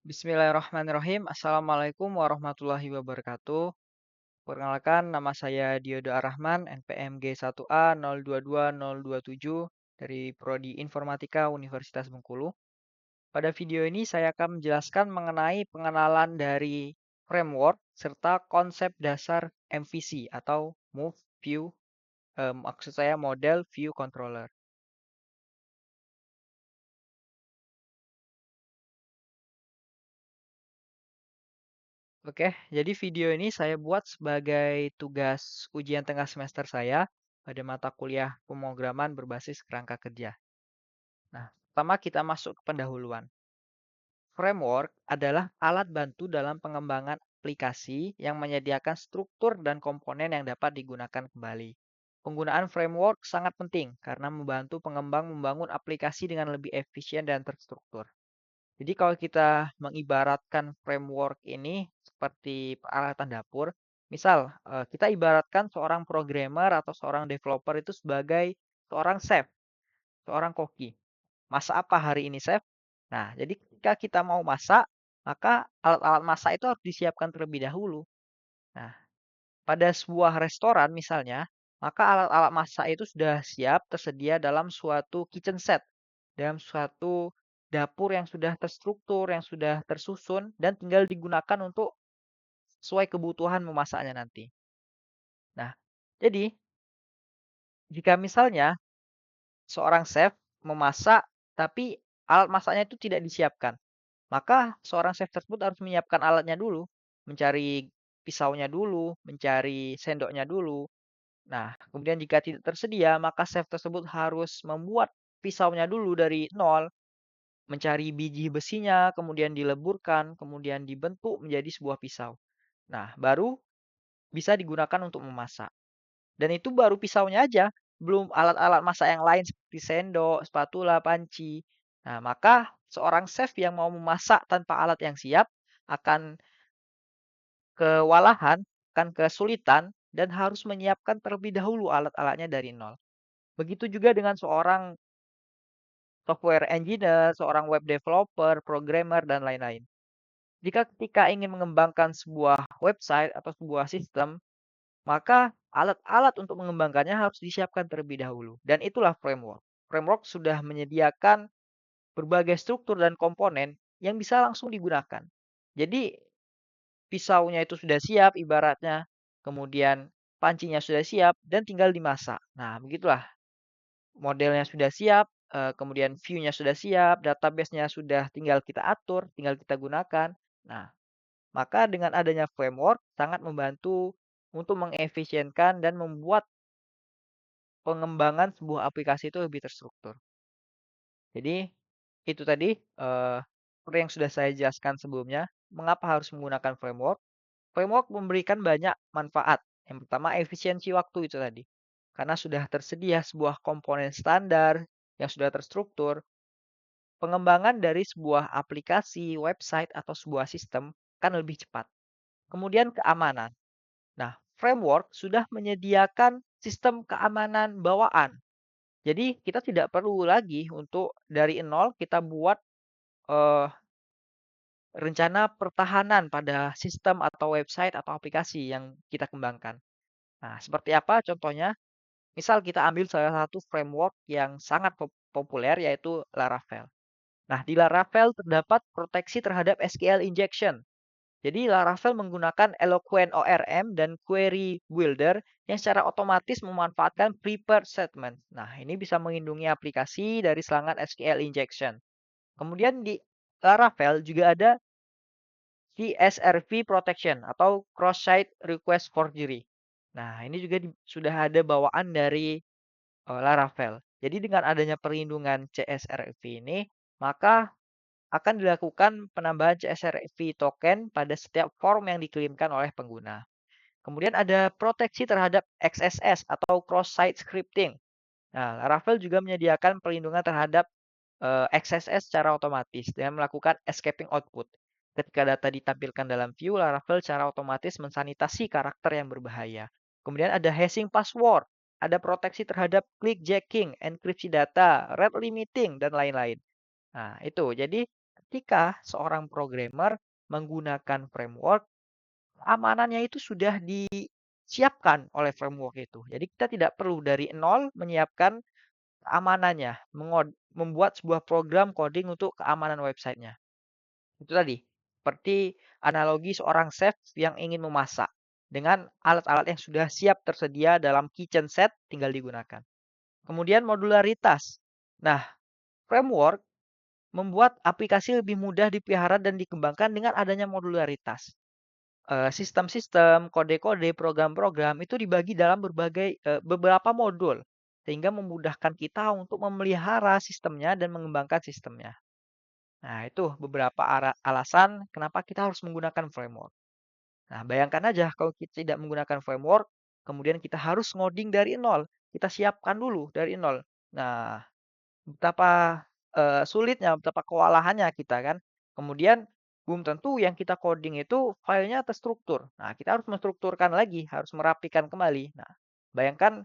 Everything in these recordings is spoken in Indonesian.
Bismillahirrahmanirrahim. Assalamualaikum warahmatullahi wabarakatuh. Perkenalkan, nama saya Diodo Arrahman, NPM G1A022027 dari Prodi Informatika Universitas Bengkulu. Pada video ini saya akan menjelaskan mengenai pengenalan dari framework serta konsep dasar MVC atau Move View, maksud saya Model View Controller. Oke, jadi video ini saya buat sebagai tugas ujian tengah semester saya pada mata kuliah pemrograman berbasis kerangka kerja. Nah, pertama kita masuk ke pendahuluan. Framework adalah alat bantu dalam pengembangan aplikasi yang menyediakan struktur dan komponen yang dapat digunakan kembali. Penggunaan framework sangat penting karena membantu pengembang membangun aplikasi dengan lebih efisien dan terstruktur. Jadi kalau kita mengibaratkan framework ini seperti peralatan dapur, misal kita ibaratkan seorang programmer atau seorang developer itu sebagai seorang chef, seorang koki. Masak apa hari ini, chef? Nah, jadi ketika kita mau masak, maka alat-alat masak itu harus disiapkan terlebih dahulu. Nah, pada sebuah restoran misalnya, maka alat-alat masak itu sudah siap tersedia dalam suatu kitchen set, dalam suatu dapur yang sudah terstruktur, yang sudah tersusun, dan tinggal digunakan untuk sesuai kebutuhan memasaknya nanti. Nah, jadi jika misalnya seorang chef memasak, tapi alat masaknya itu tidak disiapkan, maka seorang chef tersebut harus menyiapkan alatnya dulu, mencari pisaunya dulu, mencari sendoknya dulu. Nah, kemudian jika tidak tersedia, maka chef tersebut harus membuat pisaunya dulu dari nol, mencari biji besinya, kemudian dileburkan, kemudian dibentuk menjadi sebuah pisau. Nah, baru bisa digunakan untuk memasak. Dan itu baru pisaunya aja, belum alat-alat masak yang lain seperti sendok, spatula, panci. Nah, maka seorang chef yang mau memasak tanpa alat yang siap akan kewalahan, akan kesulitan, dan harus menyiapkan terlebih dahulu alat-alatnya dari nol. Begitu juga dengan seorang software engineer, seorang web developer, programmer, dan lain-lain. Jika ketika ingin mengembangkan sebuah website atau sebuah sistem, maka alat-alat untuk mengembangkannya harus disiapkan terlebih dahulu. Dan itulah framework. Framework sudah menyediakan berbagai struktur dan komponen yang bisa langsung digunakan. Jadi pisaunya itu sudah siap ibaratnya, kemudian pancinya sudah siap dan tinggal dimasak. Nah, begitulah. Modelnya sudah siap, kemudian view-nya sudah siap, database-nya sudah tinggal kita atur, tinggal kita gunakan. Nah, maka dengan adanya framework sangat membantu untuk mengefisienkan dan membuat pengembangan sebuah aplikasi itu lebih terstruktur. Jadi itu tadi seperti yang sudah saya jelaskan sebelumnya, mengapa harus menggunakan framework. Framework memberikan banyak manfaat. Yang pertama efisiensi waktu itu tadi. Karena sudah tersedia sebuah komponen standar yang sudah terstruktur, pengembangan dari sebuah aplikasi, website, atau sebuah sistem kan lebih cepat. Kemudian keamanan. Nah, framework sudah menyediakan sistem keamanan bawaan. Jadi kita tidak perlu lagi untuk dari nol kita buat eh, rencana pertahanan pada sistem atau website atau aplikasi yang kita kembangkan. Nah, seperti apa contohnya? Misal kita ambil salah satu framework yang sangat populer yaitu Laravel. Nah, di Laravel terdapat proteksi terhadap SQL injection. Jadi Laravel menggunakan Eloquent ORM dan Query Builder yang secara otomatis memanfaatkan prepared statement. Nah, ini bisa melindungi aplikasi dari serangan SQL injection. Kemudian di Laravel juga ada CSRV protection atau cross-site request forgery. Nah, ini juga sudah ada bawaan dari Laravel. Jadi dengan adanya perlindungan CSRV ini, maka akan dilakukan penambahan CSRV token pada setiap form yang dikirimkan oleh pengguna. Kemudian ada proteksi terhadap XSS atau cross-site scripting. Nah, Laravel juga menyediakan perlindungan terhadap XSS secara otomatis dengan melakukan escaping output. Ketika data ditampilkan dalam view, Laravel secara otomatis mensanitasi karakter yang berbahaya. Kemudian ada hashing password, ada proteksi terhadap clickjacking, enkripsi data, rate limiting, dan lain-lain. Nah, itu. Jadi ketika seorang programmer menggunakan framework, keamanannya itu sudah disiapkan oleh framework itu. Jadi kita tidak perlu dari nol menyiapkan keamanannya, membuat sebuah program coding untuk keamanan websitenya. Itu tadi, seperti analogi seorang chef yang ingin memasak dengan alat-alat yang sudah siap tersedia dalam kitchen set tinggal digunakan. Kemudian modularitas. Nah, framework membuat aplikasi lebih mudah dipelihara dan dikembangkan dengan adanya modularitas. Sistem-sistem, kode-kode, program-program itu dibagi dalam beberapa modul sehingga memudahkan kita untuk memelihara sistemnya dan mengembangkan sistemnya. Nah, itu beberapa alasan kenapa kita harus menggunakan framework. Nah, bayangkan aja kalau kita tidak menggunakan framework, kemudian kita harus ngoding dari nol. Kita siapkan dulu dari nol. Nah, betapa sulitnya, betapa kewalahannya kita kan. Kemudian belum tentu yang kita coding itu filenya terstruktur. Nah, kita harus menstrukturkan lagi, harus merapikan kembali. Nah, bayangkan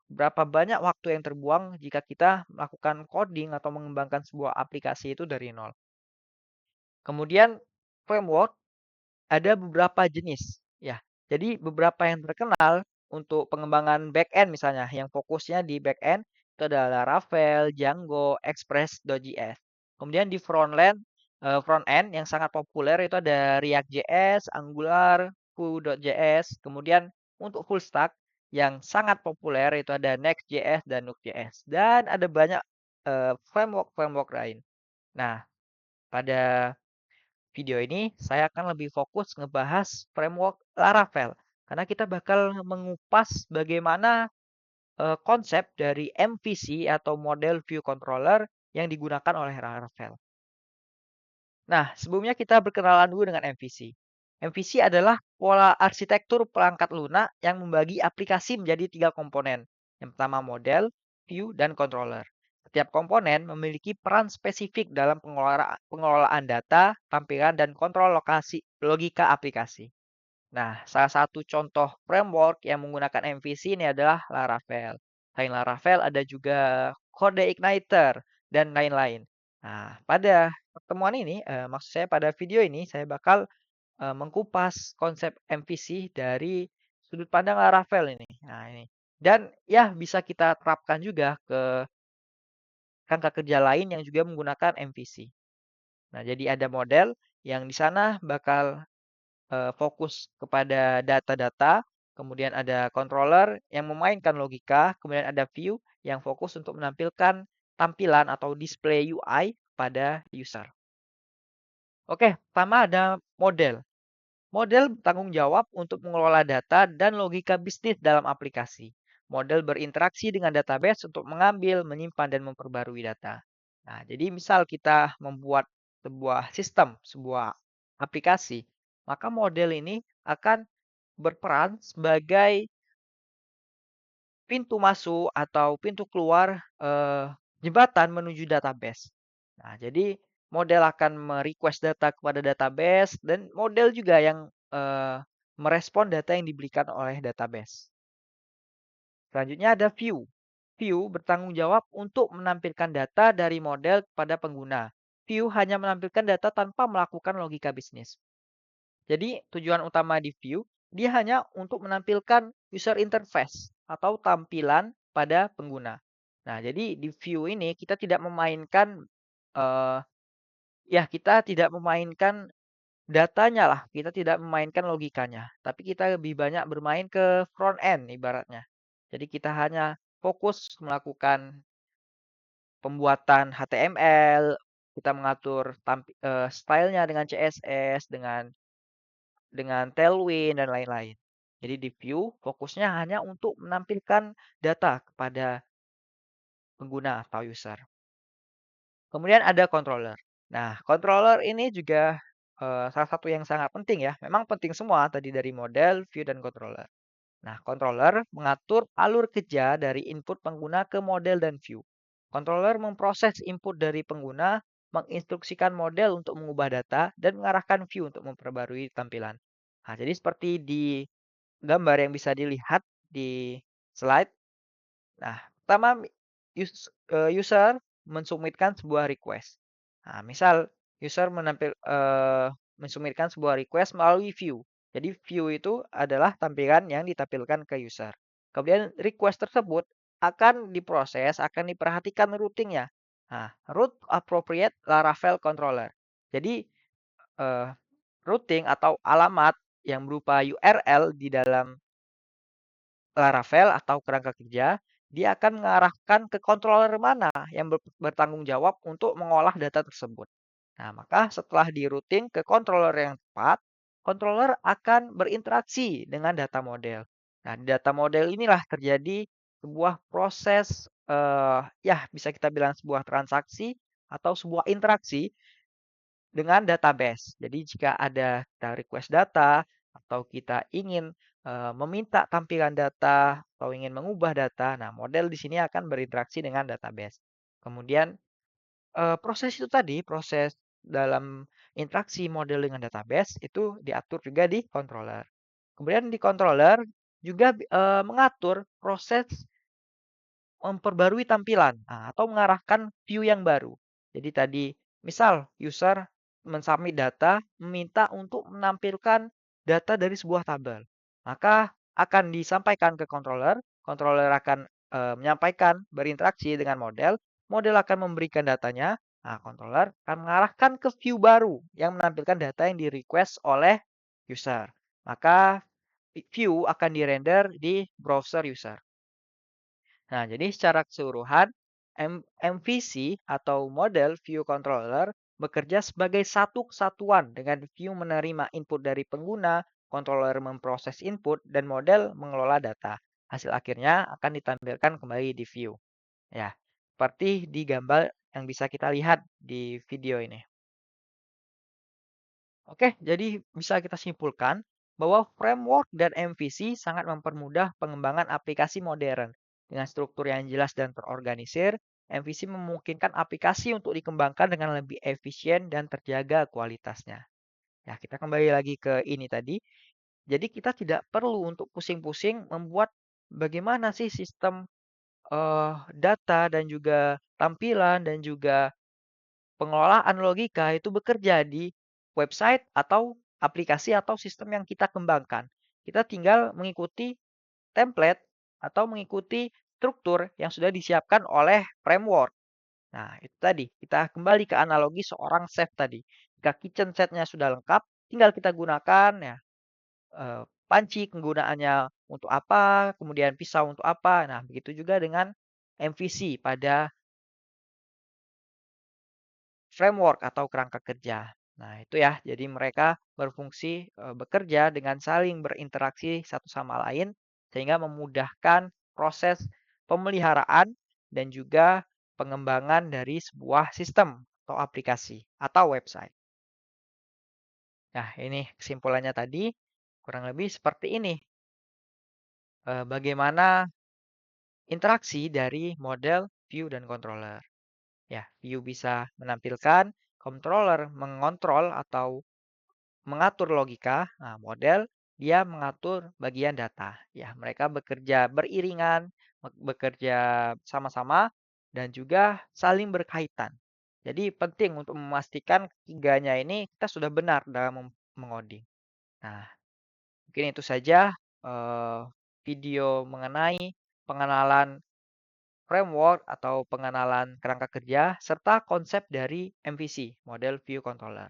berapa banyak waktu yang terbuang jika kita melakukan coding atau mengembangkan sebuah aplikasi itu dari nol. Kemudian framework ada beberapa jenis, ya. Jadi beberapa yang terkenal untuk pengembangan backend misalnya, yang fokusnya di backend itu adalah Laravel, Django, Express.js. Kemudian di front end yang sangat populer itu ada React.js, Angular, Vue.js. Kemudian untuk full stack yang sangat populer itu ada Next.js dan Nuxt.js. Dan ada banyak framework-framework lain. Nah, pada video ini saya akan lebih fokus ngebahas framework Laravel karena kita bakal mengupas bagaimana konsep dari MVC atau Model View Controller yang digunakan oleh Laravel. Nah, sebelumnya kita berkenalan dulu dengan MVC. MVC adalah pola arsitektur perangkat lunak yang membagi aplikasi menjadi 3 komponen. Yang pertama model, view, dan controller. Setiap komponen memiliki peran spesifik dalam pengelolaan data, tampilan, dan kontrol logika aplikasi. Nah, salah satu contoh framework yang menggunakan MVC ini adalah Laravel. Selain Laravel ada juga Code Igniter dan lain-lain. Nah, pada pertemuan ini, maksud saya pada video ini saya bakal mengkupas konsep MVC dari sudut pandang Laravel ini. Nah, ini. Dan ya bisa kita terapkan juga ke kerangka kerja lain yang juga menggunakan MVC. Nah, jadi ada model yang di sana bakal fokus kepada data-data, kemudian ada controller yang memainkan logika, kemudian ada view yang fokus untuk menampilkan tampilan atau display UI pada user. Oke, pertama ada model. Model bertanggung jawab untuk mengelola data dan logika bisnis dalam aplikasi. Model berinteraksi dengan database untuk mengambil, menyimpan, dan memperbarui data. Nah, jadi misal kita membuat sebuah sistem, sebuah aplikasi, maka model ini akan berperan sebagai pintu masuk atau pintu keluar jembatan menuju database. Nah, jadi model akan merequest data kepada database dan model juga yang merespon data yang diberikan oleh database. Selanjutnya ada view. View bertanggung jawab untuk menampilkan data dari model kepada pengguna. View hanya menampilkan data tanpa melakukan logika bisnis. Jadi tujuan utama di view, dia hanya untuk menampilkan user interface atau tampilan pada pengguna. Nah, jadi di view ini kita tidak memainkan eh, kita tidak memainkan datanya lah, kita tidak memainkan logikanya, tapi kita lebih banyak bermain ke front end ibaratnya. Jadi kita hanya fokus melakukan pembuatan HTML, kita mengatur stylenya dengan CSS, dengan Tailwind dan lain-lain. Jadi di view fokusnya hanya untuk menampilkan data kepada pengguna atau user. Kemudian ada controller. Nah, controller ini juga salah satu yang sangat penting ya. Memang penting semua tadi dari model, view, dan controller. Nah, controller mengatur alur kerja dari input pengguna ke model dan view. Controller memproses input dari pengguna, menginstruksikan model untuk mengubah data, dan mengarahkan view untuk memperbarui tampilan. Nah, jadi seperti di gambar yang bisa dilihat di slide. Nah, pertama user mensubmitkan sebuah request. Nah, misal user mensumirkan sebuah request melalui view. Jadi view itu adalah tampilan yang ditampilkan ke user. Kemudian request tersebut akan diproses, akan diperhatikan routingnya. Nah, route appropriate Laravel controller. Jadi eh, routing atau alamat yang berupa URL di dalam Laravel atau kerangka kerja, dia akan mengarahkan ke controller mana yang bertanggung jawab untuk mengolah data tersebut. Nah, maka setelah di-routing ke controller yang tepat, controller akan berinteraksi dengan data model. Nah, di data model inilah terjadi sebuah proses, ya bisa kita bilang sebuah transaksi atau sebuah interaksi dengan database. Jadi jika ada kita request data atau kita ingin meminta tampilan data atau ingin mengubah data, nah model di sini akan berinteraksi dengan database. Kemudian proses itu tadi, proses dalam interaksi model dengan database itu diatur juga di controller. Kemudian di controller juga mengatur proses memperbarui tampilan, atau mengarahkan view yang baru. Jadi tadi, misal user mensubmit data, meminta untuk menampilkan data dari sebuah tabel. Maka akan disampaikan ke controller, controller akan menyampaikan, berinteraksi dengan model, model akan memberikan datanya, nah controller akan mengarahkan ke view baru yang menampilkan data yang di-request oleh user. Maka view akan di-render di browser user. Nah, jadi secara keseluruhan, MVC atau Model View Controller bekerja sebagai satu kesatuan dengan view menerima input dari pengguna, controller memproses input, dan model mengelola data. Hasil akhirnya akan ditampilkan kembali di view. Ya, seperti di gambar yang bisa kita lihat di video ini. Oke, jadi bisa kita simpulkan bahwa framework dan MVC sangat mempermudah pengembangan aplikasi modern. Dengan struktur yang jelas dan terorganisir, MVC memungkinkan aplikasi untuk dikembangkan dengan lebih efisien dan terjaga kualitasnya. Ya, kita kembali lagi ke ini tadi. Jadi kita tidak perlu untuk pusing-pusing membuat bagaimana sih sistem data dan juga tampilan dan juga pengelolaan logika itu bekerja di website atau aplikasi atau sistem yang kita kembangkan. Kita tinggal mengikuti template atau mengikuti struktur yang sudah disiapkan oleh framework. Nah, itu tadi. Kita kembali ke analogi seorang chef tadi. Jika kitchen setnya sudah lengkap, tinggal kita gunakan ya panci penggunaannya untuk apa, kemudian pisau untuk apa. Nah, begitu juga dengan MVC pada framework atau kerangka kerja. Nah, itu ya. Jadi mereka berfungsi bekerja dengan saling berinteraksi satu sama lain sehingga memudahkan proses pemeliharaan dan juga pengembangan dari sebuah sistem atau aplikasi atau website. Nah, ini kesimpulannya tadi kurang lebih seperti ini. Bagaimana interaksi dari model, view, dan controller. Ya, view bisa menampilkan, controller mengontrol atau mengatur logika, nah, model dia mengatur bagian data. Ya, mereka bekerja beriringan, bekerja sama-sama, dan juga saling berkaitan. Jadi penting untuk memastikan ketiganya ini kita sudah benar dalam mengoding. Nah, mungkin itu saja eh, video mengenai pengenalan framework atau pengenalan kerangka kerja, serta konsep dari MVC, Model View Controller.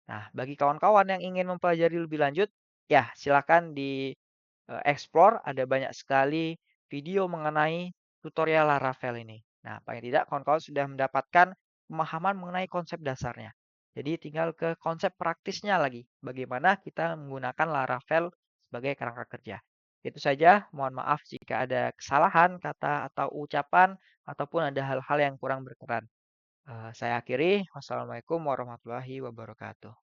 Nah, bagi kawan-kawan yang ingin mempelajari lebih lanjut, ya silakan di explore, ada banyak sekali video mengenai tutorial Laravel ini. Nah, paling tidak kawan-kawan sudah mendapatkan pemahaman mengenai konsep dasarnya. Jadi tinggal ke konsep praktisnya lagi, bagaimana kita menggunakan Laravel sebagai kerangka kerja. Itu saja, mohon maaf jika ada kesalahan kata atau ucapan ataupun ada hal-hal yang kurang berkenan. Saya akhiri, wassalamualaikum warahmatullahi wabarakatuh.